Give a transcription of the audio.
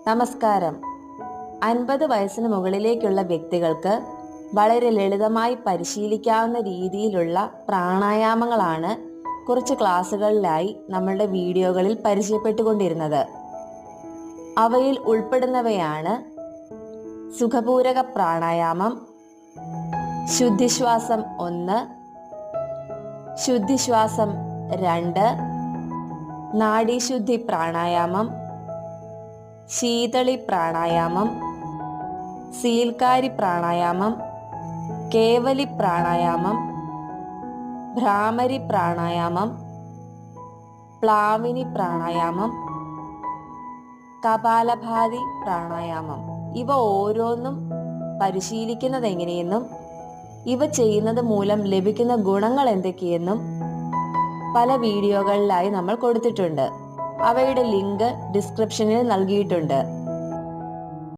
നമസ്കാരം. 50 വയസ്സിന് മുകളിലേക്കുള്ള വ്യക്തികൾക്ക് വളരെ ലളിതമായി പരിശീലിക്കാവുന്ന രീതിയിലുള്ള പ്രാണായാമങ്ങളാണ് കുറച്ച് ക്ലാസ്സുകളിലായി നമ്മളുടെ വീഡിയോകളിൽ പരിചയപ്പെട്ടുകൊണ്ടിരുന്നത്. അവയിൽ ഉൾപ്പെടുന്നവയാണ് സുഖപൂരക പ്രാണായാമം, ശുദ്ധിശ്വാസം 1, ശുദ്ധിശ്വാസം 2, നാഡീശുദ്ധി പ്രാണായാമം, ശീതളി പ്രാണായാമം, സീൽക്കാരി പ്രാണായാമം, കേവലി പ്രാണായാമം, ഭ്രാമരി പ്രാണായാമം, പ്ലാവിനി പ്രാണായാമം, കപാലഭാതി പ്രാണായാമം. ഇവ ഓരോന്നും പരിശീലിക്കുന്നത് എങ്ങനെയെന്നും ഇവ ചെയ്യുന്നത് മൂലം ലഭിക്കുന്ന ഗുണങ്ങൾ എന്തൊക്കെയെന്നും പല വീഡിയോകളിലായി നമ്മൾ കൊടുത്തിട്ടുണ്ട്. അവയുടെ ലിങ്ക് ഡിസ്ക്രിപ്ഷനിൽ നൽകിയിട്ടുണ്ട്.